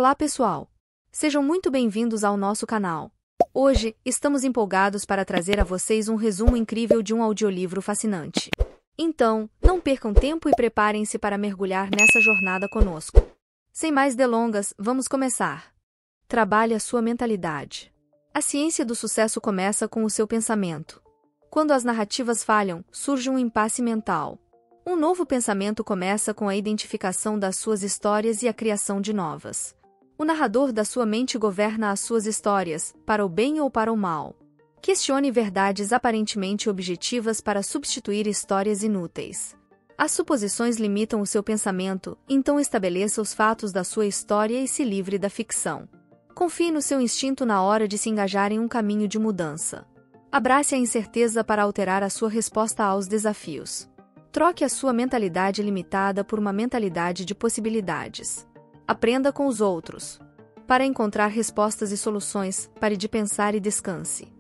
Olá pessoal! Sejam muito bem-vindos ao nosso canal. Hoje, estamos empolgados para trazer a vocês um resumo incrível de um audiolivro fascinante. Então, não percam tempo e preparem-se para mergulhar nessa jornada conosco. Sem mais delongas, vamos começar. Trabalhe a sua mentalidade. A ciência do sucesso começa com o seu pensamento. Quando as narrativas falham, surge um impasse mental. Um novo pensamento começa com a identificação das suas histórias e a criação de novas. O narrador da sua mente governa as suas histórias, para o bem ou para o mal. Questione verdades aparentemente objetivas para substituir histórias inúteis. As suposições limitam o seu pensamento, então estabeleça os fatos da sua história e se livre da ficção. Confie no seu instinto na hora de se engajar em um caminho de mudança. Abrace a incerteza para alterar a sua resposta aos desafios. Troque a sua mentalidade limitada por uma mentalidade de possibilidades. Aprenda com os outros. Para encontrar respostas e soluções, pare de pensar e descanse.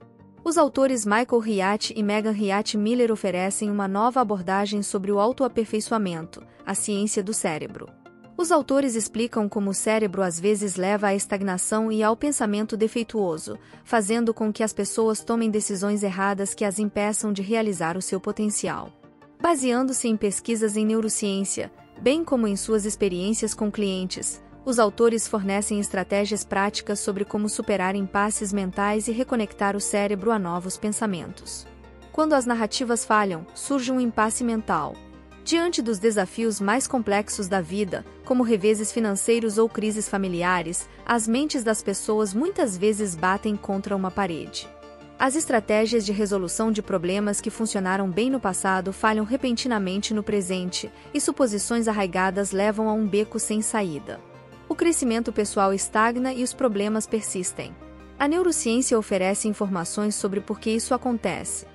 Os autores Michael Hyatt e Megan Hyatt Miller oferecem uma nova abordagem sobre o autoaperfeiçoamento, a ciência do cérebro. Os autores explicam como o cérebro às vezes leva à estagnação e ao pensamento defeituoso, fazendo com que as pessoas tomem decisões erradas que as impeçam de realizar o seu potencial. Baseando-se em pesquisas em neurociência, bem como em suas experiências com clientes, os autores fornecem estratégias práticas sobre como superar impasses mentais e reconectar o cérebro a novos pensamentos. Quando as narrativas falham, surge um impasse mental. Diante dos desafios mais complexos da vida, como reveses financeiros ou crises familiares, as mentes das pessoas muitas vezes batem contra uma parede. As estratégias de resolução de problemas que funcionaram bem no passado falham repentinamente no presente, e suposições arraigadas levam a um beco sem saída. O crescimento pessoal estagna e os problemas persistem. A neurociência oferece informações sobre por que isso acontece.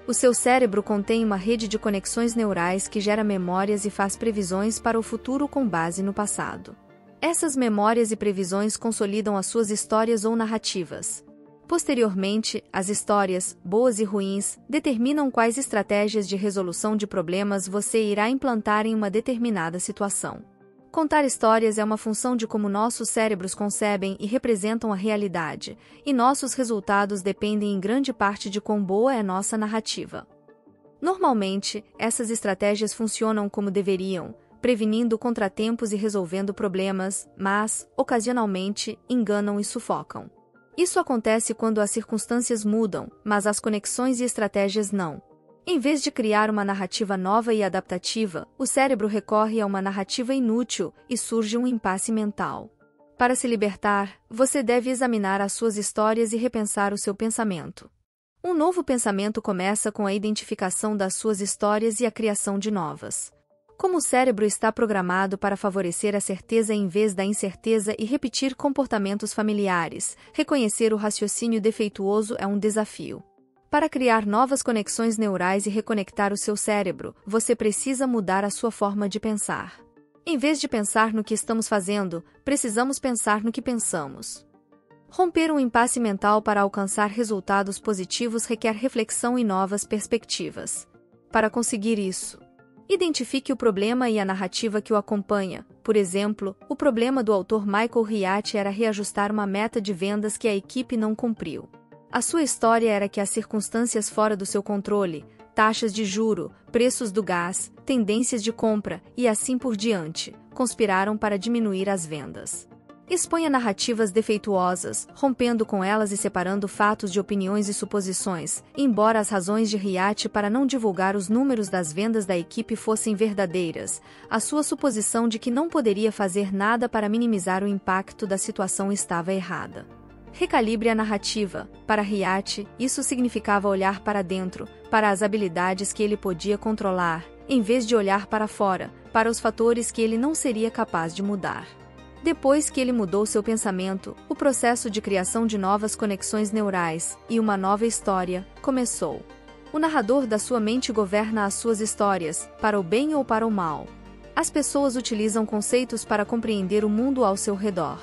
O seu cérebro contém uma rede de conexões neurais que gera memórias e faz previsões para o futuro com base no passado. Essas memórias e previsões consolidam as suas histórias ou narrativas. Posteriormente, as histórias, boas e ruins, determinam quais estratégias de resolução de problemas você irá implantar em uma determinada situação. Contar histórias é uma função de como nossos cérebros concebem e representam a realidade, e nossos resultados dependem em grande parte de quão boa é nossa narrativa. Normalmente, essas estratégias funcionam como deveriam, prevenindo contratempos e resolvendo problemas, mas, ocasionalmente, enganam e sufocam. Isso acontece quando as circunstâncias mudam, mas as conexões e estratégias não. Em vez de criar uma narrativa nova e adaptativa, o cérebro recorre a uma narrativa inútil e surge um impasse mental. Para se libertar, você deve examinar as suas histórias e repensar o seu pensamento. Um novo pensamento começa com a identificação das suas histórias e a criação de novas. Como o cérebro está programado para favorecer a certeza em vez da incerteza e repetir comportamentos familiares, reconhecer o raciocínio defeituoso é um desafio. Para criar novas conexões neurais e reconectar o seu cérebro, você precisa mudar a sua forma de pensar. Em vez de pensar no que estamos fazendo, precisamos pensar no que pensamos. Romper um impasse mental para alcançar resultados positivos requer reflexão e novas perspectivas. Para conseguir isso, identifique o problema e a narrativa que o acompanha. Por exemplo, o problema do autor Michael Hyatt era reajustar uma meta de vendas que a equipe não cumpriu. A sua história era que as circunstâncias fora do seu controle, taxas de juro, preços do gás, tendências de compra e assim por diante, conspiraram para diminuir as vendas. Exponha narrativas defeituosas, rompendo com elas e separando fatos de opiniões e suposições, embora as razões de Hyatt para não divulgar os números das vendas da equipe fossem verdadeiras, a sua suposição de que não poderia fazer nada para minimizar o impacto da situação estava errada. Recalibre a narrativa. Para Hyatt, isso significava olhar para dentro, para as habilidades que ele podia controlar, em vez de olhar para fora, para os fatores que ele não seria capaz de mudar. Depois que ele mudou seu pensamento, o processo de criação de novas conexões neurais e uma nova história começou. O narrador da sua mente governa as suas histórias, para o bem ou para o mal. As pessoas utilizam conceitos para compreender o mundo ao seu redor.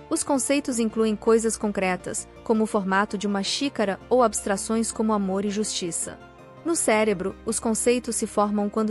Os conceitos incluem coisas concretas, como o formato de uma xícara, ou abstrações como amor e justiça. No cérebro, os conceitos se formam quando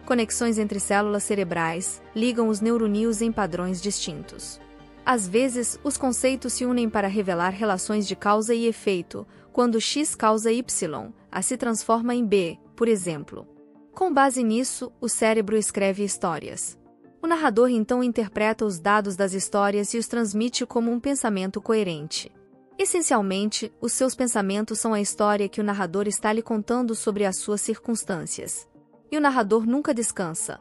conexões entre células cerebrais, ligam os neurônios em padrões distintos. Às vezes, os conceitos se unem para revelar relações de causa e efeito, quando X causa Y, A se transforma em B, por exemplo. Com base nisso, o cérebro escreve histórias. O narrador então interpreta os dados das histórias e os transmite como um pensamento coerente. Essencialmente, os seus pensamentos são a história que o narrador está lhe contando sobre as suas circunstâncias. E o narrador nunca descansa.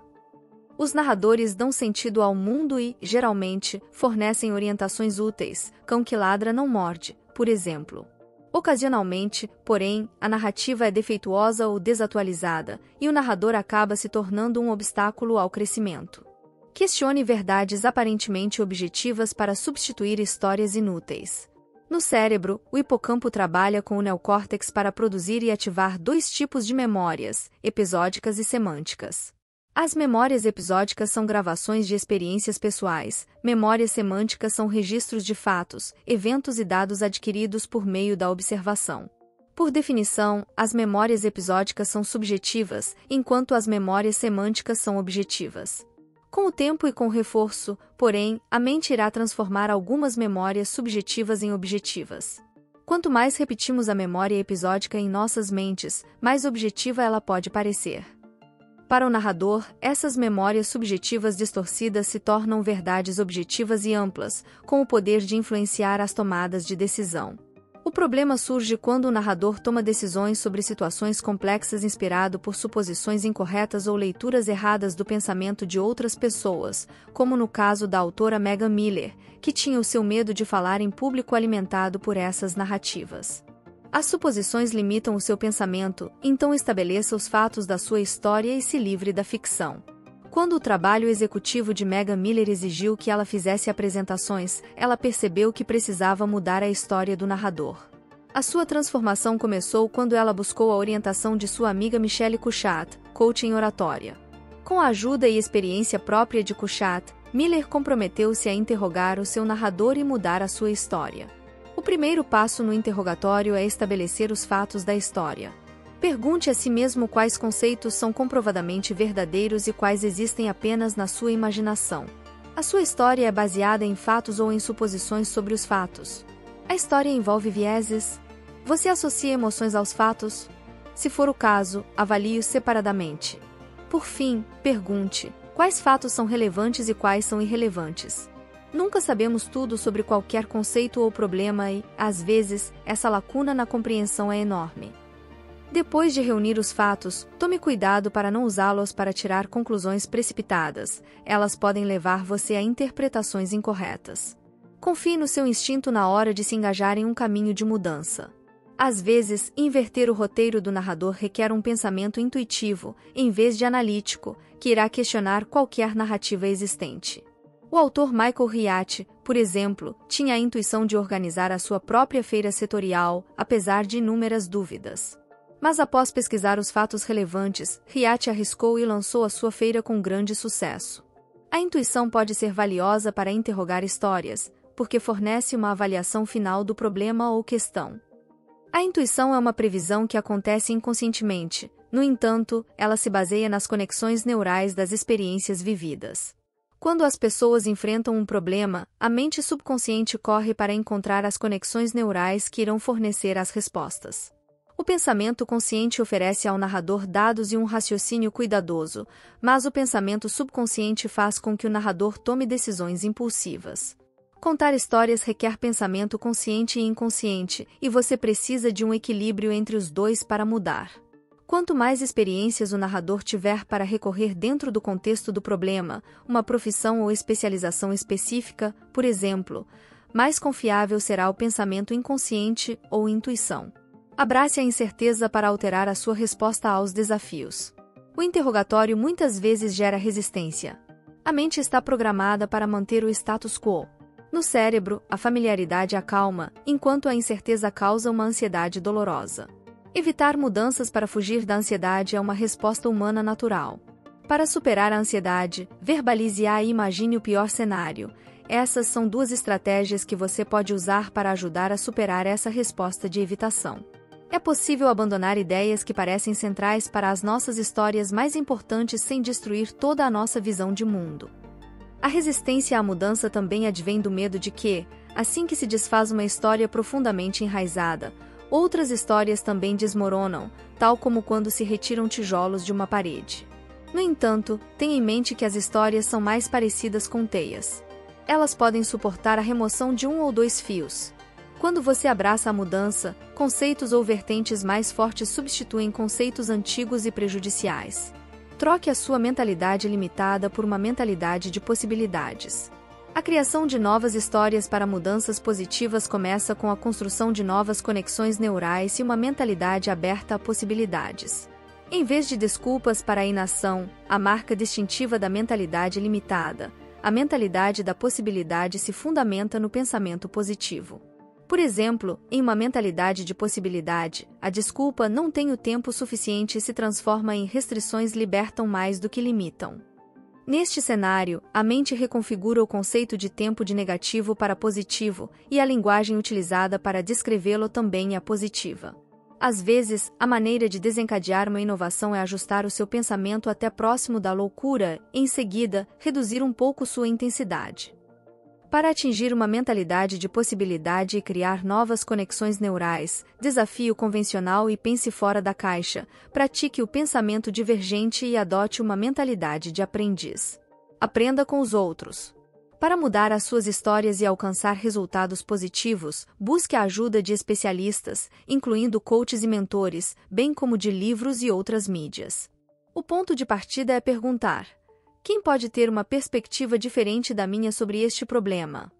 Os narradores dão sentido ao mundo e, geralmente, fornecem orientações úteis. Cão que ladra não morde, por exemplo. Ocasionalmente, porém, a narrativa é defeituosa ou desatualizada, e o narrador acaba se tornando um obstáculo ao crescimento. Questione verdades aparentemente objetivas para substituir histórias inúteis. No cérebro, o hipocampo trabalha com o neocórtex para produzir e ativar dois tipos de memórias, episódicas e semânticas. As memórias episódicas são gravações de experiências pessoais, memórias semânticas são registros de fatos, eventos e dados adquiridos por meio da observação. Por definição, as memórias episódicas são subjetivas, enquanto as memórias semânticas são objetivas. Com o tempo e com reforço, porém, a mente irá transformar algumas memórias subjetivas em objetivas. Quanto mais repetimos a memória episódica em nossas mentes, mais objetiva ela pode parecer. Para o narrador, essas memórias subjetivas distorcidas se tornam verdades objetivas e amplas, com o poder de influenciar as tomadas de decisão. O problema surge quando o narrador toma decisões sobre situações complexas inspirado por suposições incorretas ou leituras erradas do pensamento de outras pessoas, como no caso da autora Megan Miller, que tinha o seu medo de falar em público alimentado por essas narrativas. As suposições limitam o seu pensamento, então estabeleça os fatos da sua história e se livre da ficção. Quando o trabalho executivo de Megan Miller exigiu que ela fizesse apresentações, ela percebeu que precisava mudar a história do narrador. A sua transformação começou quando ela buscou a orientação de sua amiga Michelle Couchat, coach em oratória. Com a ajuda e experiência própria de Couchat, Miller comprometeu-se a interrogar o seu narrador e mudar a sua história. O primeiro passo no interrogatório é estabelecer os fatos da história. Pergunte a si mesmo quais conceitos são comprovadamente verdadeiros e quais existem apenas na sua imaginação. A sua história é baseada em fatos ou em suposições sobre os fatos. A história envolve vieses? Você associa emoções aos fatos? Se for o caso, avalie-os separadamente. Por fim, pergunte: quais fatos são relevantes e quais são irrelevantes? Nunca sabemos tudo sobre qualquer conceito ou problema e, às vezes, essa lacuna na compreensão é enorme. Depois de reunir os fatos, tome cuidado para não usá-los para tirar conclusões precipitadas. Elas podem levar você a interpretações incorretas. Confie no seu instinto na hora de se engajar em um caminho de mudança. Às vezes, inverter o roteiro do narrador requer um pensamento intuitivo, em vez de analítico, que irá questionar qualquer narrativa existente. O autor Michael Riach, por exemplo, tinha a intuição de organizar a sua própria feira setorial, apesar de inúmeras dúvidas. Mas após pesquisar os fatos relevantes, Riach arriscou e lançou a sua feira com grande sucesso. A intuição pode ser valiosa para interrogar histórias, porque fornece uma avaliação final do problema ou questão. A intuição é uma previsão que acontece inconscientemente, no entanto, ela se baseia nas conexões neurais das experiências vividas. Quando as pessoas enfrentam um problema, a mente subconsciente corre para encontrar as conexões neurais que irão fornecer as respostas. O pensamento consciente oferece ao narrador dados e um raciocínio cuidadoso, mas o pensamento subconsciente faz com que o narrador tome decisões impulsivas. Contar histórias requer pensamento consciente e inconsciente, e você precisa de um equilíbrio entre os dois para mudar. Quanto mais experiências o narrador tiver para recorrer dentro do contexto do problema, uma profissão ou especialização específica, por exemplo, mais confiável será o pensamento inconsciente ou intuição. Abrace a incerteza para alterar a sua resposta aos desafios. O interrogatório muitas vezes gera resistência. A mente está programada para manter o status quo. No cérebro, a familiaridade acalma, enquanto a incerteza causa uma ansiedade dolorosa. Evitar mudanças para fugir da ansiedade é uma resposta humana natural. Para superar a ansiedade, verbalize-a e imagine o pior cenário. Essas são duas estratégias que você pode usar para ajudar a superar essa resposta de evitação. É possível abandonar ideias que parecem centrais para as nossas histórias mais importantes sem destruir toda a nossa visão de mundo. A resistência à mudança também advém do medo de que, assim que se desfaz uma história profundamente enraizada, outras histórias também desmoronam, tal como quando se retiram tijolos de uma parede. No entanto, tenha em mente que as histórias são mais parecidas com teias. Elas podem suportar a remoção de um ou dois fios. Quando você abraça a mudança, conceitos ou vertentes mais fortes substituem conceitos antigos e prejudiciais. Troque a sua mentalidade limitada por uma mentalidade de possibilidades. A criação de novas histórias para mudanças positivas começa com a construção de novas conexões neurais e uma mentalidade aberta a possibilidades. Em vez de desculpas para a inação, a marca distintiva da mentalidade limitada, a mentalidade da possibilidade se fundamenta no pensamento positivo. Por exemplo, em uma mentalidade de possibilidade, a desculpa "não tenho tempo suficiente" se transforma em restrições libertam mais do que limitam. Neste cenário, a mente reconfigura o conceito de tempo de negativo para positivo, e a linguagem utilizada para descrevê-lo também é positiva. Às vezes, a maneira de desencadear uma inovação é ajustar o seu pensamento até próximo da loucura, e em seguida, reduzir um pouco sua intensidade. Para atingir uma mentalidade de possibilidade e criar novas conexões neurais, desafie o convencional e pense fora da caixa, pratique o pensamento divergente e adote uma mentalidade de aprendiz. Aprenda com os outros. Para mudar as suas histórias e alcançar resultados positivos, busque a ajuda de especialistas, incluindo coaches e mentores, bem como de livros e outras mídias. O ponto de partida é perguntar: quem pode ter uma perspectiva diferente da minha sobre este problema?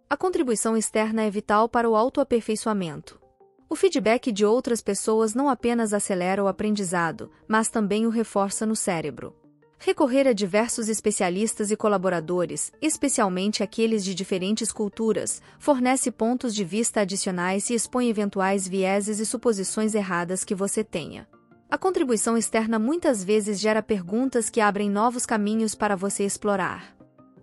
A contribuição externa é vital para o autoaperfeiçoamento. O feedback de outras pessoas não apenas acelera o aprendizado, mas também o reforça no cérebro. Recorrer a diversos especialistas e colaboradores, especialmente aqueles de diferentes culturas, fornece pontos de vista adicionais e expõe eventuais vieses e suposições erradas que você tenha. A contribuição externa muitas vezes gera perguntas que abrem novos caminhos para você explorar.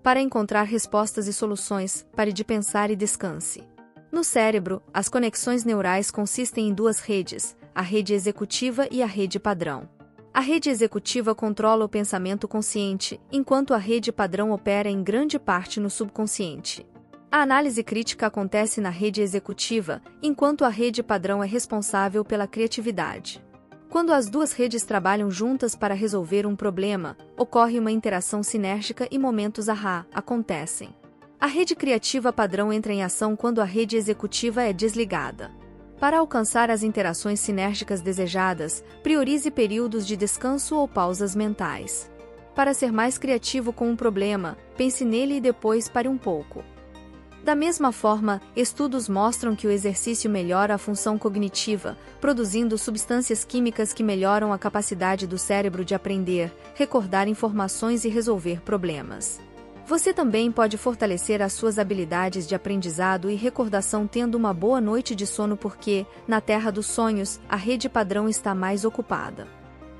Para encontrar respostas e soluções, pare de pensar e descanse. No cérebro, as conexões neurais consistem em duas redes, a rede executiva e a rede padrão. A rede executiva controla o pensamento consciente, enquanto a rede padrão opera em grande parte no subconsciente. A análise crítica acontece na rede executiva, enquanto a rede padrão é responsável pela criatividade. Quando as duas redes trabalham juntas para resolver um problema, ocorre uma interação sinérgica e momentos ahá acontecem. A rede criativa padrão entra em ação quando a rede executiva é desligada. Para alcançar as interações sinérgicas desejadas, priorize períodos de descanso ou pausas mentais. Para ser mais criativo com um problema, pense nele e depois pare um pouco. Da mesma forma, estudos mostram que o exercício melhora a função cognitiva, produzindo substâncias químicas que melhoram a capacidade do cérebro de aprender, recordar informações e resolver problemas. Você também pode fortalecer as suas habilidades de aprendizado e recordação tendo uma boa noite de sono porque, na terra dos sonhos, a rede padrão está mais ocupada.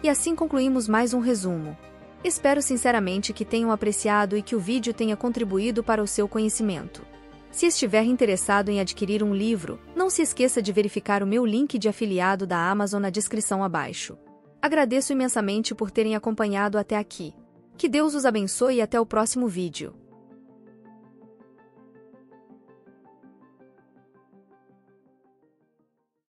E assim concluímos mais um resumo. Espero sinceramente que tenham apreciado e que o vídeo tenha contribuído para o seu conhecimento. Se estiver interessado em adquirir um livro, não se esqueça de verificar o meu link de afiliado da Amazon na descrição abaixo. Agradeço imensamente por terem acompanhado até aqui. Que Deus os abençoe e até o próximo vídeo.